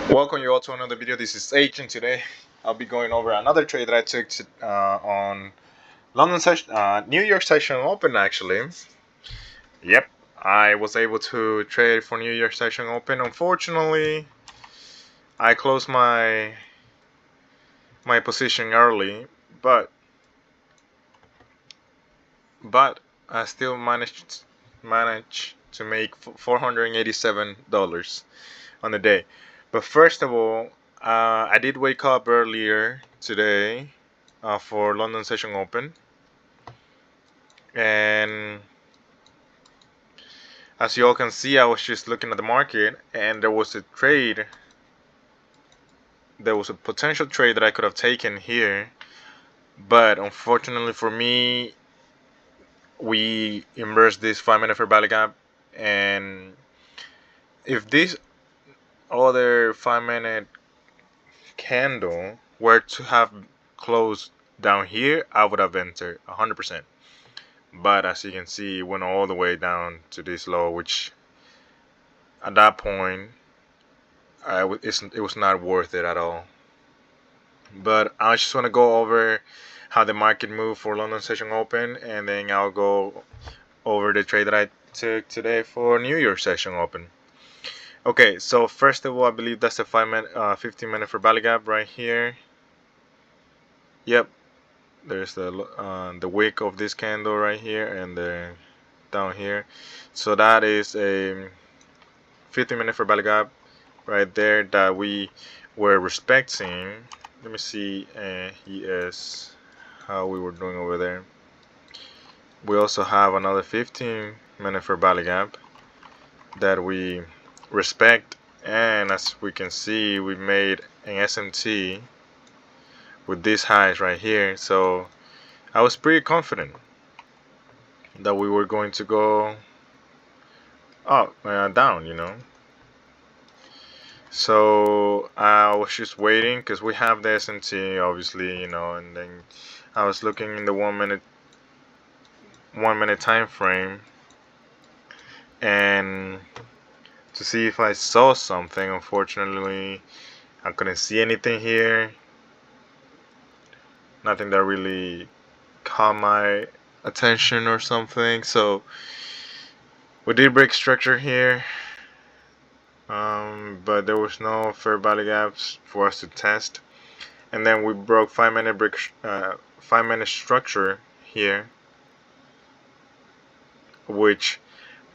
Welcome you all to another video. This is H, and today I'll be going over another trade that I took on New York Session Open. Actually, yep, I was able to trade for New York Session Open. Unfortunately, I closed my position early, but I still managed to make $487 on the day. But first of all, I did wake up earlier today for London Session Open, and as you all can see, I was just looking at the market, and there was a trade. There was a potential trade that I could have taken here, but unfortunately for me, we inversed this 5-minute fair value gap, and if this other 5-minute candle were to have closed down here, I would have entered 100%. But as you can see, it went all the way down to this low, which at that point, it was not worth it at all. But I just want to go over how the market moved for London Session Open, and then I'll go over the trade that I took today for New York Session Open. Okay, so first of all, I believe that's a 15-minute fair value gap right here. Yep, there's the wick of this candle right here, and the down here. So that is a 15-minute fair value gap right there that we were respecting. Let me see ES how we were doing over there. We also have another 15-minute fair value gap that we respect, and as we can see, we made an SMT with these highs right here. So I was pretty confident that we were going to go up down, So I was just waiting because we have the SMT, obviously, and then I was looking in the 1 minute time frame and to see if I saw something. Unfortunately, I couldn't see anything here. Nothing that really caught my attention or something. So we did break structure here, but there was no fair value gaps for us to test. And then we broke 5-minute structure here, which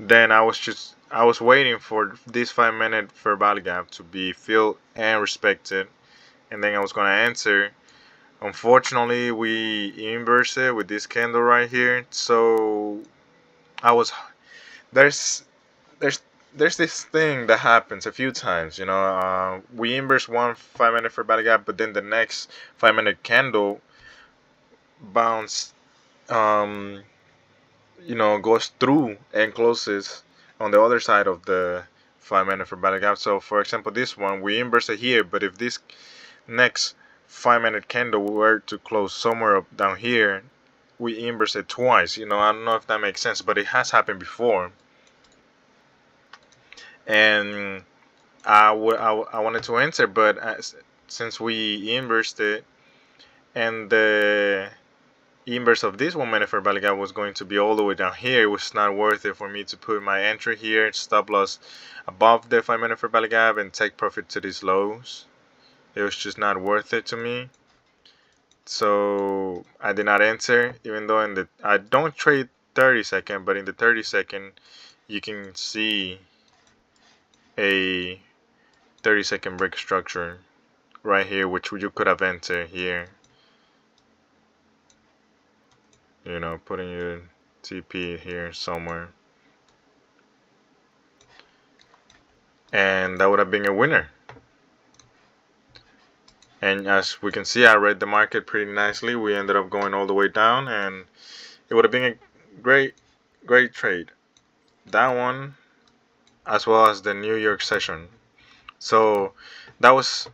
then I was waiting for this 5-minute fair value gap to be filled and respected, and then I was gonna enter. Unfortunately, we inversed it with this candle right here. So I was there's there's there's this thing that happens a few times. We inverse one 5-minute fair value gap, but then the next 5-minute candle bounce goes through and closes on the other side of the 5-minute fair value gap. So for example, this one we inverse it here, but if this next 5-minute candle were to close somewhere up down here, we inverse it twice. I don't know if that makes sense, but it has happened before. And I wanted to enter, but since we inversed it, and the inverse of this 1-minute fair value gap was going to be all the way down here, it was not worth it for me to put my entry here, stop loss above the 5-minute fair value gap, and take profit to these lows. It was just not worth it to me. So I did not enter, even though I don't trade 30-second, but in the 30-second you can see a 30-second break structure right here, which you could have entered here. Putting your TP here somewhere, and that would have been a winner. And as we can see, I read the market pretty nicely. We ended up going all the way down, and it would have been a great trade. That one, as well as the New York session. So that was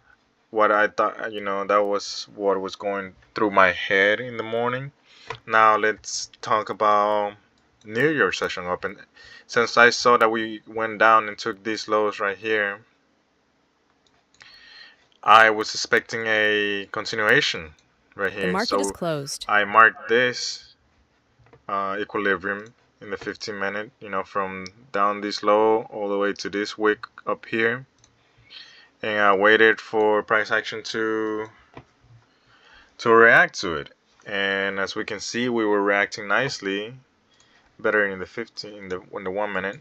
what I thought, that was what was going through my head in the morning. Now let's talk about New York Session Open. Since I saw that we went down and took these lows right here, I was expecting a continuation right The here. market is So closed. I marked this equilibrium in the 15-minute, from down this low all the way to this wick up here. And I waited for price action to react to it. And as we can see, we were reacting nicely, better in the 15, in the 1 minute.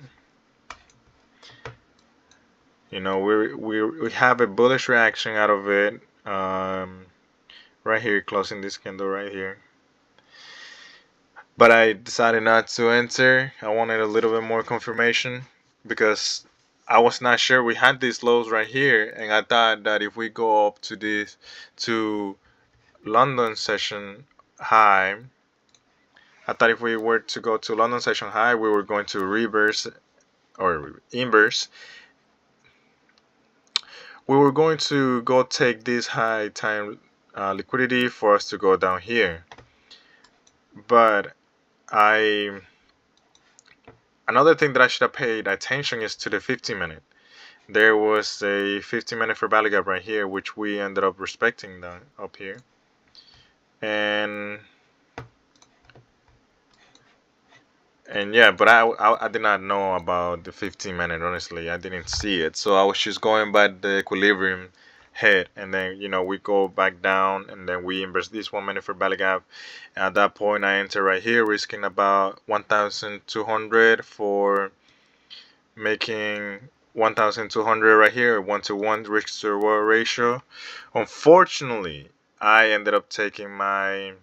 We have a bullish reaction out of it. Right here, closing this candle right here. But I decided not to enter. I wanted a little bit more confirmation because I was not sure. We had these lows right here, and I thought that if we go up to London session high, I thought if we were to go to London session high, we were going to reverse or inverse. We were going to go take this high time liquidity for us to go down here. But another thing that I should have paid attention is to the 15-minute. There was a 15-minute for value gap right here, which we ended up respecting down up here. And yeah, but I did not know about the 15-minute, honestly. I didn't see it. So I was just going by the equilibrium head, and then we go back down, and then we inverse this 1 minute for value gap. And at that point I enter right here, risking about 1,200 for making 1,200 right here, 1-to-1 risk to reward ratio. Unfortunately, I ended up taking my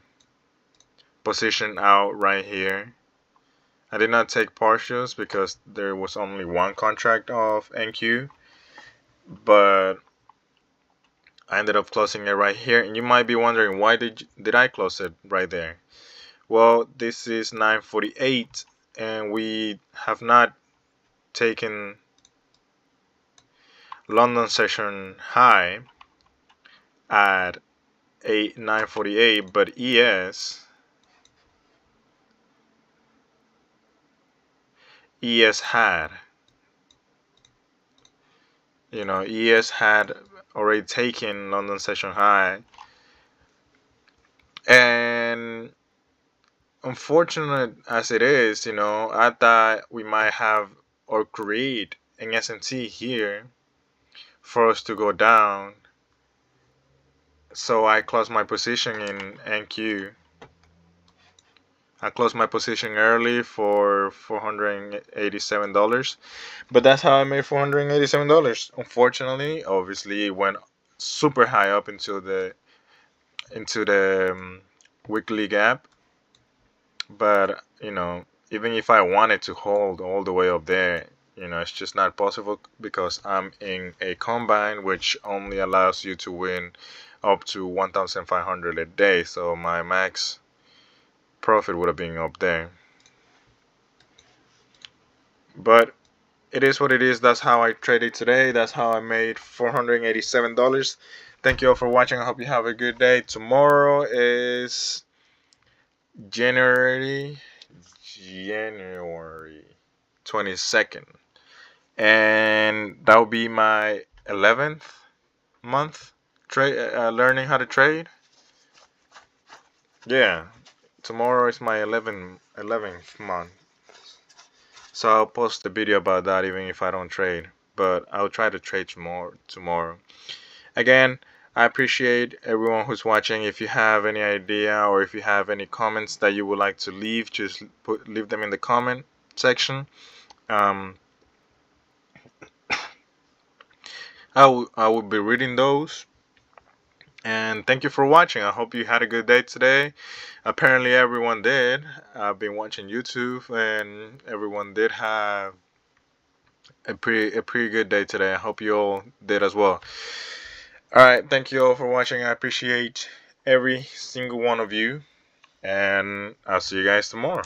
position out right here. I did not take partials because there was only one contract of NQ, but I ended up closing it right here. And you might be wondering, why did I close it right there? Well, this is 9:48, and we have not taken London session high at 9:48, but ES had ES had already taken London session high, and unfortunate as it is, I thought we might have or create an SMT here for us to go down. So I closed my position in NQ. I closed my position early for $487, but that's how I made $487. Unfortunately, obviously, it went super high up into the weekly gap. But even if I wanted to hold all the way up there, it's just not possible because I'm in a combine which only allows you to win up to 1,500 a day. So my max profit would have been up there. But it is what it is. That's how I traded today. That's how I made $487. Thank you all for watching. I hope you have a good day. Tomorrow is January 22nd, and that will be my 11th month learning how to trade. Yeah, tomorrow is my 11th month. So I'll post a video about that even if I don't trade, but I'll try to trade tomorrow. Again, I appreciate everyone who's watching. If you have any idea or if you have any comments that you would like to leave, just leave them in the comment section. I will be reading those. And thank you for watching. I hope you had a good day today. Apparently everyone did. I've been watching YouTube and everyone did have a pretty good day today. I hope you all did as well. Alright, thank you all for watching. I appreciate every single one of you. And I'll see you guys tomorrow.